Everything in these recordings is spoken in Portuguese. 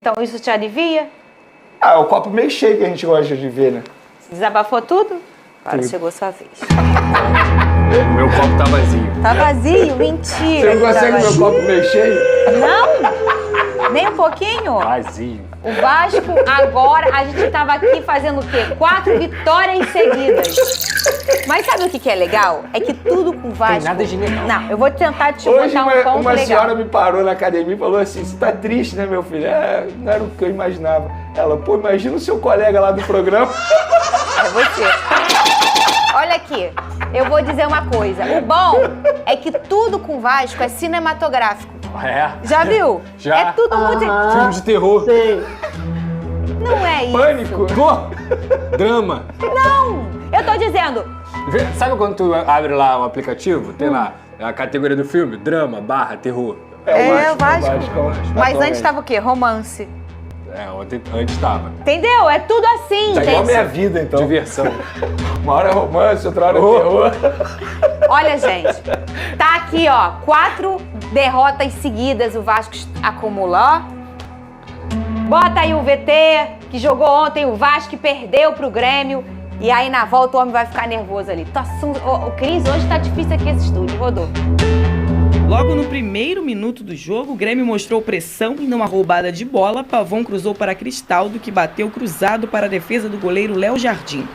Então isso te alivia? Ah, o copo meio cheio que a gente gosta de ver, né? Desabafou tudo? Agora Tudo. chegou sua vez. O meu copo tá vazio. Tá vazio? Mentira. Você não consegue ver o copo meio cheio? Não? Nem um pouquinho? Vazio. O Vasco agora, a gente tava aqui fazendo o quê? 4 vitórias seguidas. Mas sabe o que é legal? É que tudo com o Vasco... Tem nada de legal. Não, eu vou tentar te Hoje botar um ponto uma legal. senhora me parou na academia e falou assim, você tá triste, né, meu filho? É, não era o que eu imaginava. Ela, pô, imagina o seu colega lá do programa. É você. Olha aqui, eu vou dizer uma coisa. O bom é que tudo com o Vasco é cinematográfico. É? Já viu? Já. É tudo muito... Filme de terror. Não é isso. Pânico. Pô, drama. Não! Eu tô dizendo... Sabe quando tu abre lá o aplicativo? Tem lá a categoria do filme, drama, terror. É, o Vasco. Mas Atualmente. antes tava o quê? Romance. Antes tava. Entendeu? É tudo assim, Tá igual a gente. minha vida, então. Diversão. Uma hora é romance, outra hora é terror. Olha, gente, tá aqui, ó, 4 derrotas seguidas o Vasco acumulou. Bota aí o VT, que jogou ontem o Vasco e perdeu pro Grêmio. E aí, na volta, o homem vai ficar nervoso ali. O Cris, hoje tá difícil aqui esse estúdio, rodou. Logo no primeiro minuto do jogo, o Grêmio mostrou pressão e numa roubada de bola, Pavão cruzou para Cristaldo, que bateu cruzado para a defesa do goleiro Léo Jardim.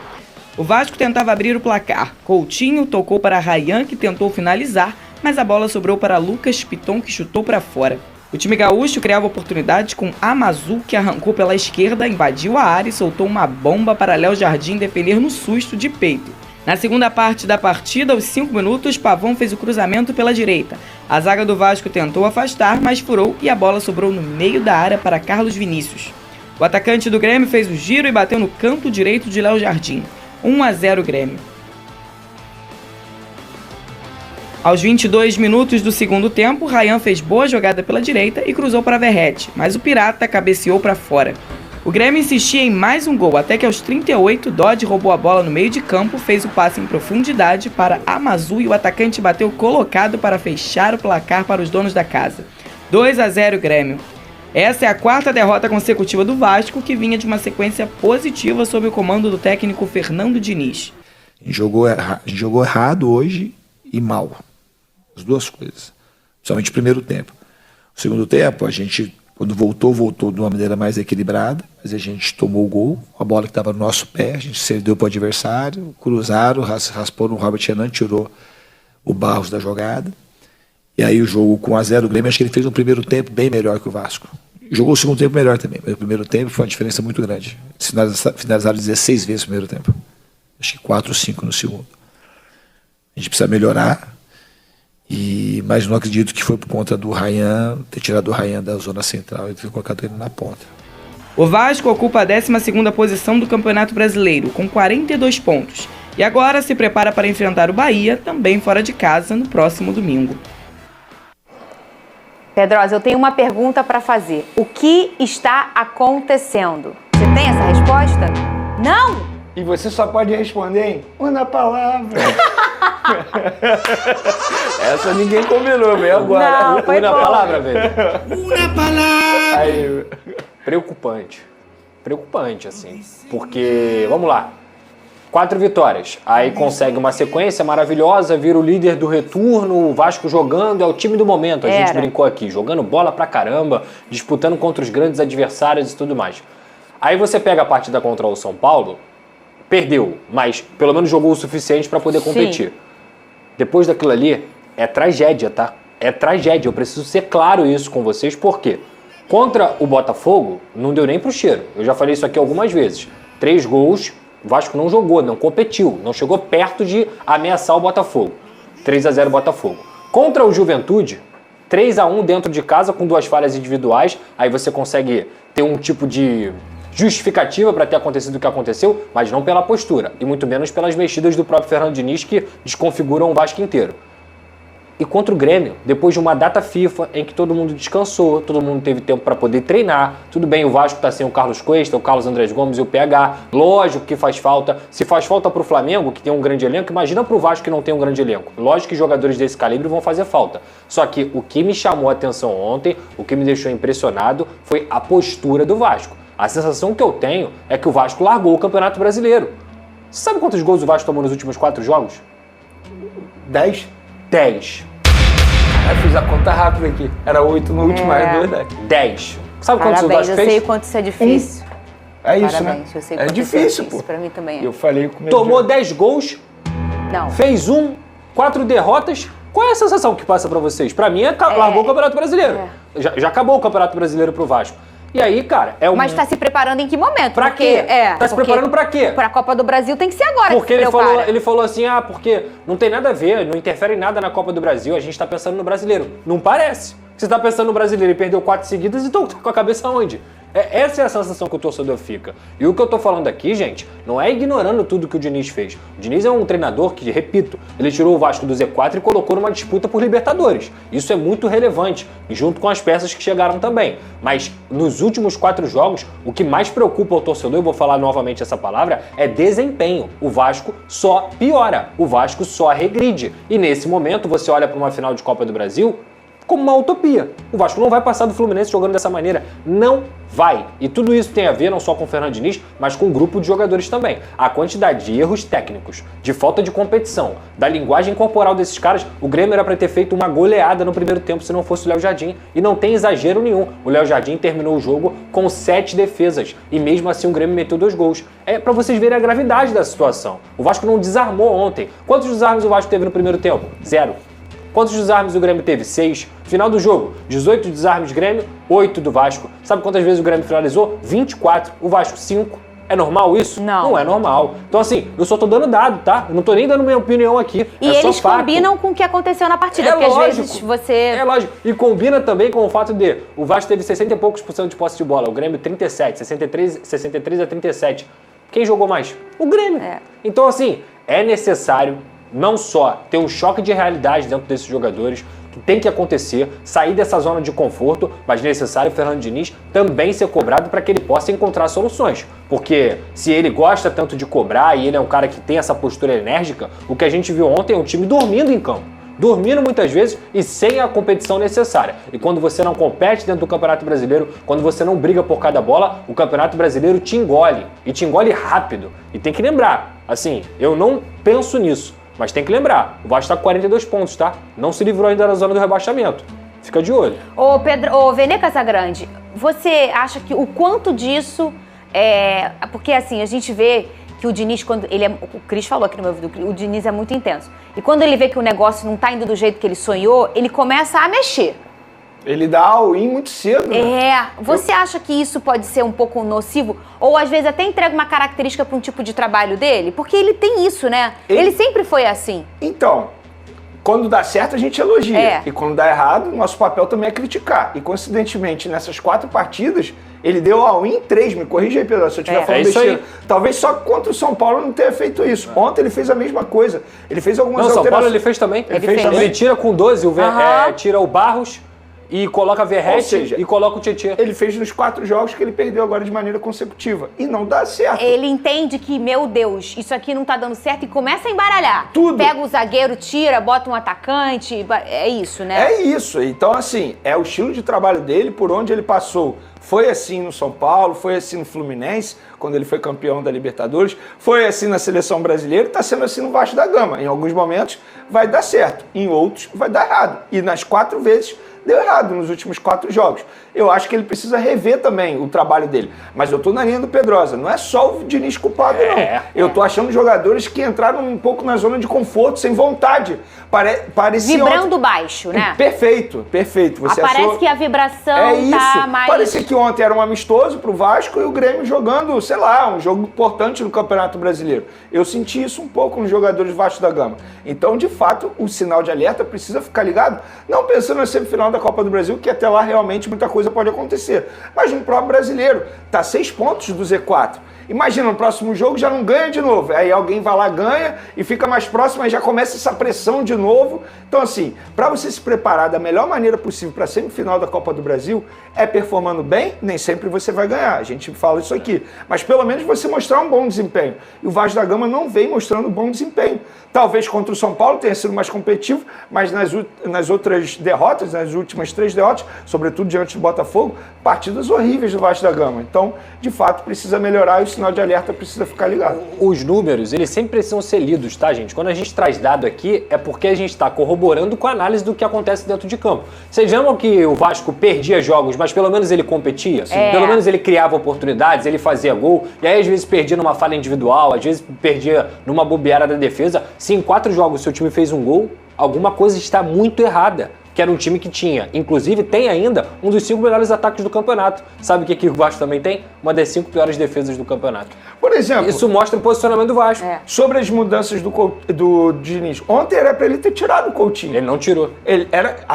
O Vasco tentava abrir o placar. Coutinho tocou para Ryan, que tentou finalizar, mas a bola sobrou para Lucas Piton, que chutou para fora. O time gaúcho criava oportunidades com Amazu, que arrancou pela esquerda, invadiu a área e soltou uma bomba para Léo Jardim defender no susto de peito. Na segunda parte da partida, aos 5 minutos, Pavão fez o cruzamento pela direita. A zaga do Vasco tentou afastar, mas furou e a bola sobrou no meio da área para Carlos Vinícius. O atacante do Grêmio fez o giro e bateu no canto direito de Léo Jardim. 1-0 Grêmio. Aos 22 minutos do segundo tempo, Ryan fez boa jogada pela direita e cruzou para Verratti, mas o Pirata cabeceou para fora. O Grêmio insistia em mais um gol, até que aos 38, Dodge roubou a bola no meio de campo, fez o passe em profundidade para Amazu e o atacante bateu colocado para fechar o placar para os donos da casa. 2-0 Grêmio. Essa é a 4ª derrota consecutiva do Vasco, que vinha de uma sequência positiva sob o comando do técnico Fernando Diniz. A gente jogou errado hoje e mal. As duas coisas. Principalmente o primeiro tempo. O segundo tempo, a gente, quando voltou de uma maneira mais equilibrada, mas a gente tomou o gol, a bola que estava no nosso pé, a gente cedeu para o adversário, cruzaram, raspou no Robert Renan, tirou o Barros da jogada. E aí o jogo com 1-0 o Grêmio, acho que ele fez um primeiro tempo bem melhor que o Vasco. Jogou o segundo tempo melhor também, mas o primeiro tempo foi uma diferença muito grande. Finalizaram 16 vezes no primeiro tempo. Acho que 4 ou 5 no segundo. A gente precisa melhorar. Mas não acredito que foi por conta do Ryan, ter tirado o Ryan da zona central e ter colocado ele na ponta. O Vasco ocupa a 12ª posição do Campeonato Brasileiro, com 42 pontos. E agora se prepara para enfrentar o Bahia, também fora de casa, no próximo domingo. Pedrosa, eu tenho uma pergunta para fazer. O que está acontecendo? Você tem essa resposta? Não? E você só pode responder em uma palavra. Essa ninguém combinou, veio agora. Não, foi Uma bom. palavra, velho. Uma palavra! Aí, Preocupante. Preocupante, assim. Porque, vamos lá. 4 vitórias. Aí consegue uma sequência maravilhosa, vira o líder do retorno, o Vasco jogando, é o time do momento. A gente brincou aqui, jogando bola pra caramba, disputando contra os grandes adversários e tudo mais. Aí você pega a partida contra o São Paulo, perdeu, mas pelo menos jogou o suficiente pra poder competir. Depois daquilo ali, é tragédia, tá? É tragédia. Eu preciso ser claro isso com vocês, por quê? Contra o Botafogo, não deu nem pro cheiro. Eu já falei isso aqui algumas vezes. 3 gols, o Vasco não jogou, não competiu, não chegou perto de ameaçar o Botafogo. 3-0 Botafogo. Contra o Juventude, 3-1 dentro de casa com 2 falhas individuais. Aí você consegue ter um tipo de justificativa para ter acontecido o que aconteceu, mas não pela postura, e muito menos pelas mexidas do próprio Fernando Diniz, que desconfiguram o Vasco inteiro. E contra o Grêmio, depois de uma data FIFA em que todo mundo descansou, todo mundo teve tempo para poder treinar, tudo bem, o Vasco tá sem o Carlos Cuesta, o Carlos Andrés Gomes e o PH, lógico que faz falta. Se faz falta pro Flamengo, que tem um grande elenco, imagina pro Vasco que não tem um grande elenco. Lógico que jogadores desse calibre vão fazer falta. Só que o que me chamou a atenção ontem, o que me deixou impressionado, foi a postura do Vasco. A sensação que eu tenho é que o Vasco largou o Campeonato Brasileiro. Você sabe quantos gols o Vasco tomou nos últimos 4 jogos? 10? 10. Eu fiz a conta rápida aqui. Era 8 no último, mais 2, 10. 10. Sabe quantos o Parabéns, Vasco eu fez? sei quanto isso é difícil. É isso, Parabéns, né? eu sei É quanto difícil, isso é pô. difícil. Pra mim também é. Eu falei com o meu Tomou 10 gols, Não. fez 4 derrotas. Qual é a sensação que passa pra vocês? Pra mim, largou o Campeonato Brasileiro. Já acabou o Campeonato Brasileiro pro Vasco. E aí, cara, é um... Mas tá se preparando em que momento? Pra Porque, quê? Tá se preparando pra quê? Pra Copa do Brasil tem que ser agora. Porque que se prepara. ele falou assim, porque não tem nada a ver, não interfere em nada na Copa do Brasil, a gente tá pensando no brasileiro. Não parece. Você tá pensando no brasileiro e perdeu 4 seguidas, então tá com a cabeça onde? Essa é a sensação que o torcedor fica. E o que eu tô falando aqui, gente, não é ignorando tudo que o Diniz fez. O Diniz é um treinador que, repito, ele tirou o Vasco do Z4 e colocou numa disputa por Libertadores. Isso é muito relevante, junto com as peças que chegaram também. Mas nos últimos 4 jogos, o que mais preocupa o torcedor, eu vou falar novamente essa palavra, é desempenho. O Vasco só piora, o Vasco só regride. E nesse momento, você olha para uma final de Copa do Brasil como uma utopia. O Vasco não vai passar do Fluminense jogando dessa maneira. Não vai. E tudo isso tem a ver não só com o Fernando Diniz, mas com um grupo de jogadores também. A quantidade de erros técnicos, de falta de competição, da linguagem corporal desses caras, o Grêmio era para ter feito uma goleada no primeiro tempo se não fosse o Léo Jardim. E não tem exagero nenhum. O Léo Jardim terminou o jogo com 7 defesas. E mesmo assim o Grêmio meteu 2 gols. É para vocês verem a gravidade da situação. O Vasco não desarmou ontem. Quantos desarmes o Vasco teve no primeiro tempo? 0. Quantos desarmes o Grêmio teve? 6. Final do jogo, 18 desarmes Grêmio, 8 do Vasco. Sabe quantas vezes o Grêmio finalizou? 24. O Vasco, 5. É normal isso? Não. Não é normal. Então assim, eu só tô dando dado, tá? Eu não tô nem dando minha opinião aqui. E é eles só fato. combinam com o que aconteceu na partida, porque lógico, às vezes você... É lógico. E combina também com o fato de o Vasco teve 60 e poucos % de posse de bola, o Grêmio 37, 63 a 37. Quem jogou mais? O Grêmio. Então assim, é necessário não só ter um choque de realidade dentro desses jogadores, que tem que acontecer, sair dessa zona de conforto, mas necessário o Fernando Diniz também ser cobrado para que ele possa encontrar soluções. Porque se ele gosta tanto de cobrar e ele é um cara que tem essa postura enérgica, o que a gente viu ontem é um time dormindo em campo. Dormindo muitas vezes e sem a competição necessária. E quando você não compete dentro do Campeonato Brasileiro, quando você não briga por cada bola, o Campeonato Brasileiro te engole. E te engole rápido. E tem que lembrar, assim, eu não penso nisso, mas tem que lembrar, o Vasco está com 42 pontos, tá? Não se livrou ainda da zona do rebaixamento. Fica de olho. Ô Vene Casagrande, você acha que o quanto disso é... Porque assim, a gente vê que o Diniz, quando ele é... O Cris falou aqui no meu vídeo, o Diniz é muito intenso. E quando ele vê que o negócio não tá indo do jeito que ele sonhou, ele começa a mexer. Ele dá all-in muito cedo. Né? Você acha que isso pode ser um pouco nocivo? Ou às vezes até entrega uma característica para um tipo de trabalho dele? Porque ele tem isso, né? Ele sempre foi assim. Então, quando dá certo a gente elogia. E quando dá errado, nosso papel também é criticar. E coincidentemente, nessas 4 partidas, ele deu all-in em 3. Me corrija aí, Pedro, se eu estiver falando besteira. Talvez só contra o São Paulo não tenha feito isso. Ontem ele fez a mesma coisa. Ele fez algumas alterações. São Paulo ele fez também. Ele tira com 12, tira o Barros e coloca a Verratti e coloca o Tietê. Ele fez nos 4 jogos que ele perdeu agora de maneira consecutiva. E não dá certo. Ele entende que, meu Deus, isso aqui não tá dando certo e começa a embaralhar. Tudo. Pega o zagueiro, tira, bota um atacante. É isso, né? É isso. Então, assim, é o estilo de trabalho dele, por onde ele passou. Foi assim no São Paulo, foi assim no Fluminense, quando ele foi campeão da Libertadores, foi assim na Seleção Brasileira e está sendo assim no Vasco da Gama. Em alguns momentos vai dar certo, em outros vai dar errado. E nas 4 vezes deu errado nos últimos 4 jogos. Eu acho que ele precisa rever também o trabalho dele. Mas eu tô na linha do Pedrosa. Não é só o Diniz culpado, não. Eu tô achando jogadores que entraram um pouco na zona de conforto, sem vontade. Parecia vibrando baixo, né? Perfeito, perfeito. Você parece que a vibração tá mais... Parecia que ontem era um amistoso pro Vasco e o Grêmio jogando, sei lá, um jogo importante no Campeonato Brasileiro. Eu senti isso um pouco nos jogadores do Vasco da Gama. Então, de fato, o sinal de alerta precisa ficar ligado, não pensando na semifinal da da Copa do Brasil, que até lá realmente muita coisa pode acontecer. Mas no próprio brasileiro, tá 6 pontos do Z4. Imagina, no próximo jogo já não ganha de novo. Aí alguém vai lá, ganha e fica mais próximo, aí já começa essa pressão de novo. Então, assim, para você se preparar da melhor maneira possível para a semifinal da Copa do Brasil, é performando bem, nem sempre você vai ganhar. A gente fala isso aqui. Mas pelo menos você mostrar um bom desempenho. E o Vasco da Gama não vem mostrando bom desempenho. Talvez contra o São Paulo tenha sido mais competitivo, mas nas outras derrotas, nas últimas 3 derrotas, sobretudo diante do Botafogo, partidas horríveis do Vasco da Gama. Então, de fato, precisa melhorar e o sinal de alerta precisa ficar ligado. Os números, eles sempre precisam ser lidos, tá, gente? Quando a gente traz dado aqui, é porque a gente está corroborando com a análise do que acontece dentro de campo. Vocês lembram que o Vasco perdia jogos, mas pelo menos ele competia? Pelo menos ele criava oportunidades, ele fazia gol, e aí às vezes perdia numa falha individual, às vezes perdia numa bobeada da defesa. Se em 4 jogos seu time fez um gol, alguma coisa está muito errada. Que era um time que tinha, inclusive tem ainda, um dos 5 melhores ataques do campeonato. Sabe o que o Vasco também tem? Uma das 5 piores defesas do campeonato. Por exemplo... Isso mostra o posicionamento do Vasco. Sobre as mudanças do Diniz. Ontem era para ele ter tirado o Coutinho. Ele não tirou.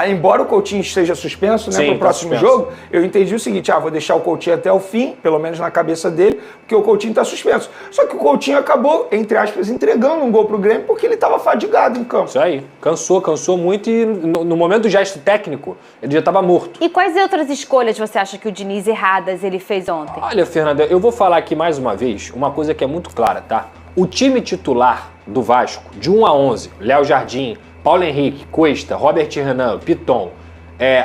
Embora o Coutinho esteja suspenso, né, para o próximo jogo, eu entendi o seguinte, vou deixar o Coutinho até o fim, pelo menos na cabeça dele, porque o Coutinho está suspenso. Só que o Coutinho acabou, entre aspas, entregando um gol pro Grêmio porque ele estava fadigado em campo. Isso aí. Cansou muito e no momento do gesto técnico, ele já estava morto. E quais outras escolhas você acha que o Diniz erradas ele fez ontem? Olha, Fernanda, eu vou falar aqui mais uma vez uma coisa que é muito clara, tá? O time titular do Vasco, de 1 a 11, Léo Jardim, Paulo Henrique, Cuesta, Robert Renan, Piton,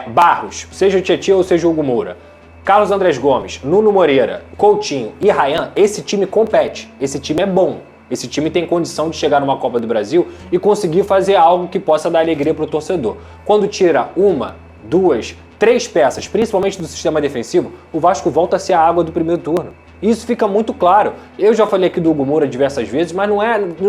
Barros, seja o Tietchan ou seja o Hugo Moura, Carlos Andrés Gomes, Nuno Moreira, Coutinho e Ryan, esse time compete, esse time é bom. Esse time tem condição de chegar numa Copa do Brasil e conseguir fazer algo que possa dar alegria para o torcedor. Quando tira 1, 2, 3 peças, principalmente do sistema defensivo, o Vasco volta a ser a água do primeiro turno. Isso fica muito claro. Eu já falei aqui do Hugo Moura diversas vezes, mas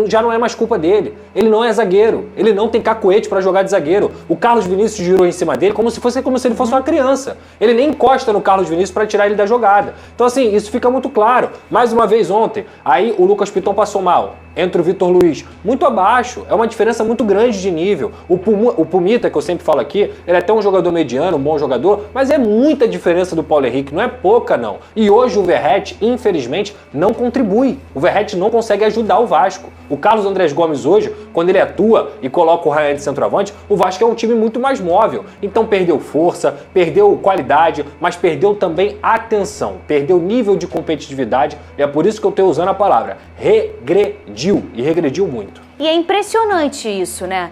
já não é mais culpa dele. Ele não é zagueiro. Ele não tem cacuete para jogar de zagueiro. O Carlos Vinícius girou em cima dele como se ele fosse uma criança. Ele nem encosta no Carlos Vinícius para tirar ele da jogada. Então assim, isso fica muito claro. Mais uma vez ontem, aí o Lucas Piton passou mal. Entra o Vitor Luiz, muito abaixo, é uma diferença muito grande de nível. O Pumita, que eu sempre falo aqui, ele é até um jogador mediano, um bom jogador, mas é muita diferença do Paulo Henrique, não é pouca não. E hoje o Verratti, infelizmente, não contribui. O Verratti não consegue ajudar o Vasco. O Carlos Andrés Gomes hoje, quando ele atua e coloca o Ryan de centroavante, o Vasco é um time muito mais móvel. Então perdeu força, perdeu qualidade, mas perdeu também atenção, perdeu nível de competitividade, e é por isso que eu estou usando a palavra regrediu. E regrediu muito. E é impressionante isso, né?